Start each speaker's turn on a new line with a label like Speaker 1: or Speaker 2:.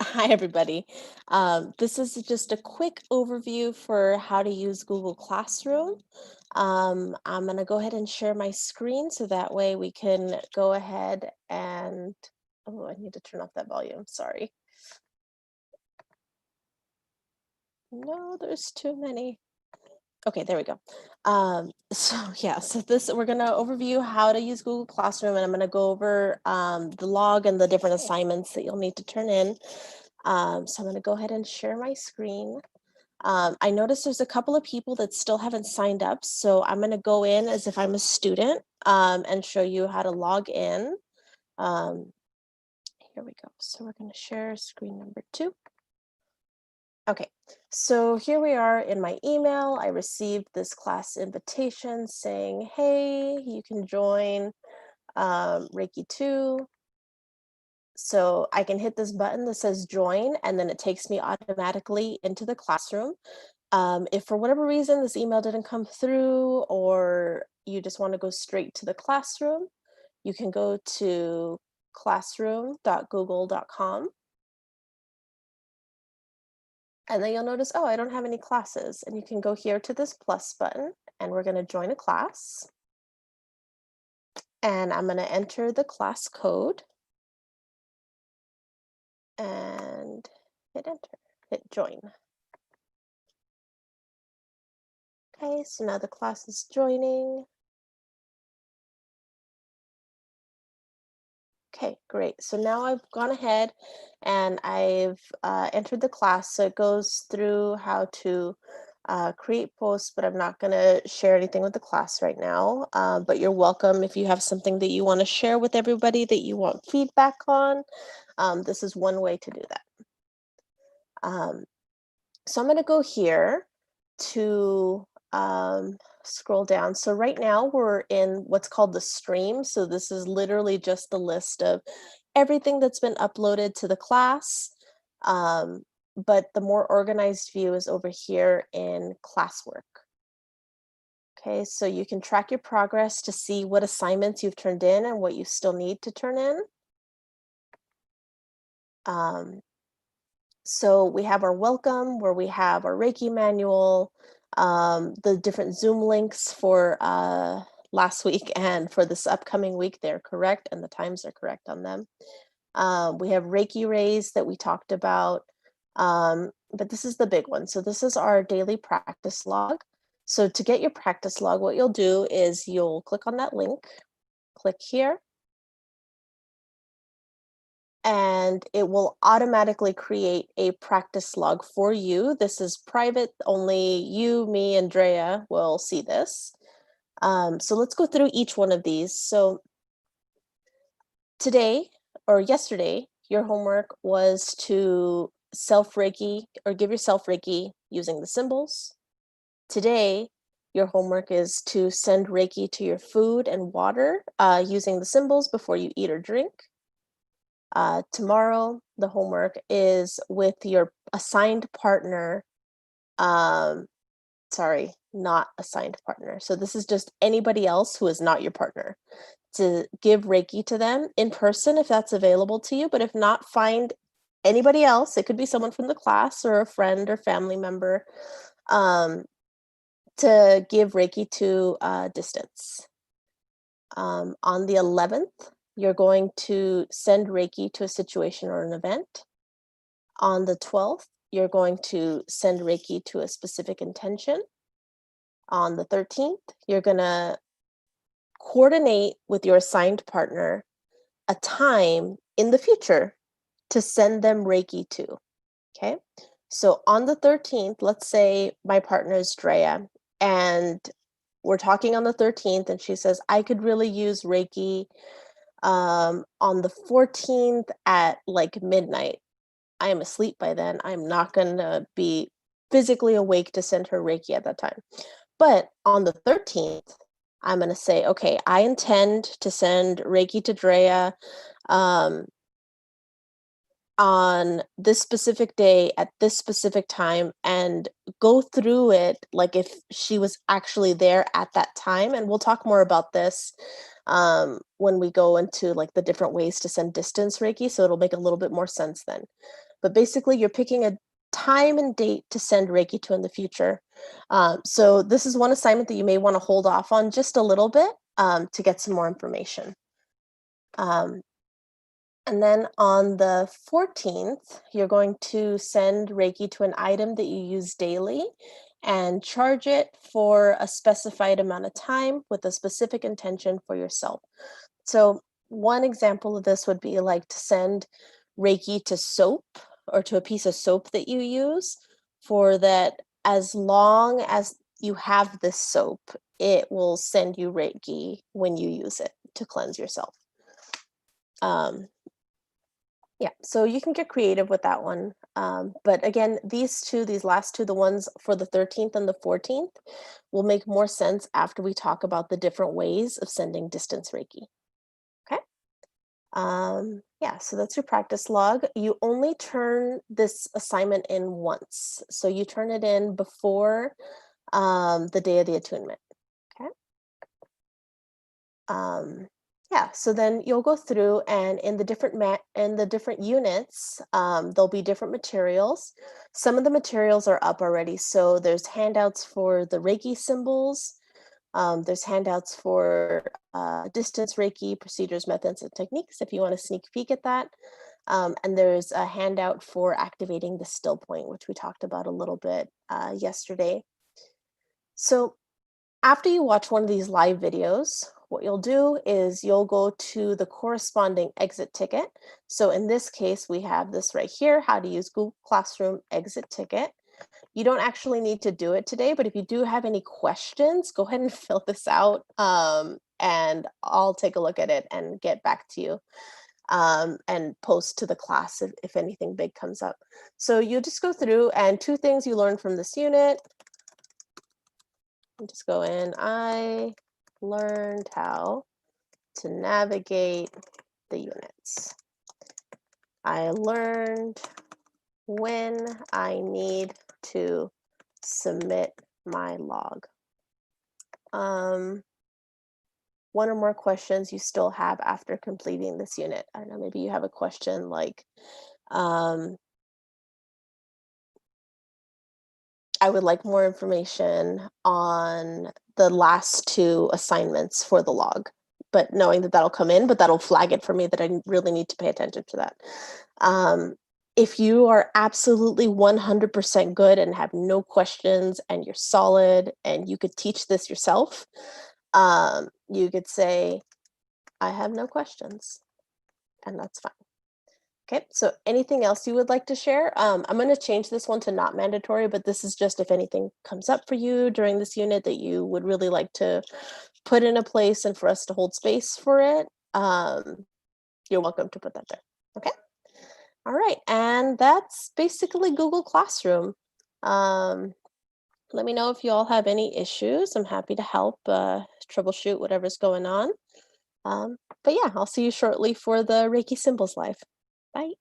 Speaker 1: Hi, everybody. This is just a quick overview for how to use Google Classroom. I'm going to go ahead and share my screen so that way we can go ahead and, oh, I need to turn off that volume. Sorry. No, there's too many. Okay, there we go. So this we're gonna overview how to use Google Classroom, and I'm gonna go over the log and the different assignments that you'll need to turn in. So I'm gonna go ahead and share my screen. I noticed there's a couple of people that still haven't signed up, so I'm gonna go in as if I'm a student and show you how to log in. Um, Here we go. So we're gonna share screen number 2. Okay, so here we are in my email. I received this class invitation saying, hey, you can join Reiki 2. So I can hit this button that says join, and then it takes me automatically into the classroom. If for whatever reason this email didn't come through, or you just want to go straight to the classroom, you can go to classroom.google.com. And then you'll notice, oh, I don't have any classes. And you can go here to this plus button, and we're going to join a class. And I'm going to enter the class code and hit enter, hit join. Okay, so now the class is joining. Okay, great. So now I've gone ahead and I've entered the class. So it goes through how to create posts, but I'm not going to share anything with the class right now. But you're welcome if you have something that you want to share with everybody that you want feedback on. This is one way to do that. So I'm going to go here to scroll down. So right now we're in what's called the stream. So this is literally just the list of everything that's been uploaded to the class. But the more organized view is over here in classwork. Okay, so you can track your progress to see what assignments you've turned in and what you still need to turn in. Um, So we have our welcome where we have our Reiki manual, the different Zoom links for last week and for this upcoming week, they're correct and the times are correct on them. We have Reiki rays that we talked about, but this is the big one. So this is our daily practice log. So to get your practice log, what you'll do is you'll click on that link, click here, and it will automatically create a practice log for you. This is private, only you, me, and Drea will see this. So let's go through each one of these. So today or yesterday, your homework was to self-Reiki or give yourself Reiki using the symbols. Today, your homework is to send Reiki to your food and water using the symbols before you eat or drink. Tomorrow, the homework is with your assigned partner. Sorry, not assigned partner. So this is just anybody else who is not your partner, to give Reiki to them in person if that's available to you. But if not, find anybody else. It could be someone from the class or a friend or family member um, to give Reiki to distance. On the 11th, you're going to send Reiki to a situation or an event. On the 12th, you're going to send Reiki to a specific intention. On the 13th, you're going to coordinate with your assigned partner a time in the future to send them Reiki to. Okay. So on the 13th, let's say my partner is Drea, and we're talking on the 13th, and she says, I could really use Reiki on the 14th at like midnight. I am asleep by then. I'm not going to be physically awake to send her Reiki at that time. But on the 13th, I'm going to say, okay, I intend to send Reiki to Drea on this specific day at this specific time, and go through it like if she was actually there at that time. And we'll talk more about this when we go into like the different ways to send distance Reiki. So it'll make a little bit more sense then. but basically you're picking a time and date to send Reiki to in the future. So this is one assignment that you may want to hold off on just a little bit to get some more information. Um, and then on the 14th, you're going to send Reiki to an item that you use daily and charge it for a specified amount of time with a specific intention for yourself. So, one example of this would be like to send Reiki to soap or to a piece of soap that you use, for that, as long as you have this soap, it will send you Reiki when you use it to cleanse yourself. Um, yeah, so you can get creative with that one. But again, these last two, the ones for the 13th and the 14th, will make more sense after we talk about the different ways of sending distance Reiki. Okay. Yeah, so that's your practice log. You only turn this assignment in once. So you turn it in before the day of the attunement. Okay. Yeah, so then you'll go through, and in the different units, there'll be different materials. Some of the materials are up already, so there's handouts for the Reiki symbols. There's handouts for distance Reiki procedures, methods, and techniques if you want to sneak peek at that. And there's a handout for activating the still point, which we talked about a little bit yesterday. So after you watch one of these live videos, what you'll do is you'll go to the corresponding exit ticket. So in this case, we have this right here, how to use Google Classroom exit ticket. You don't actually need to do it today, but if you do have any questions, go ahead and fill this out, and I'll take a look at it and get back to you, and post to the class if anything big comes up. So you just go through, and two things you learned from this unit. And just go in, I learned how to navigate the units. I learned when I need to submit my log. One or more questions you still have after completing this unit. I don't know, maybe you have a question like, I would like more information on the last two assignments for the log, but knowing that that'll come in, but that'll flag it for me that I really need to pay attention to that. If you are absolutely 100% good and have no questions and you're solid and you could teach this yourself, you could say, I have no questions, and that's fine. Okay, so anything else you would like to share? I'm going to change this one to not mandatory, but this is just if anything comes up for you during this unit that you would really like to put in a place and for us to hold space for it, you're welcome to put that there. Okay. All right, and that's basically Google Classroom. Let me know if you all have any issues. I'm happy to help troubleshoot whatever's going on. But yeah, I'll see you shortly for the Reiki Symbols Live. Bye.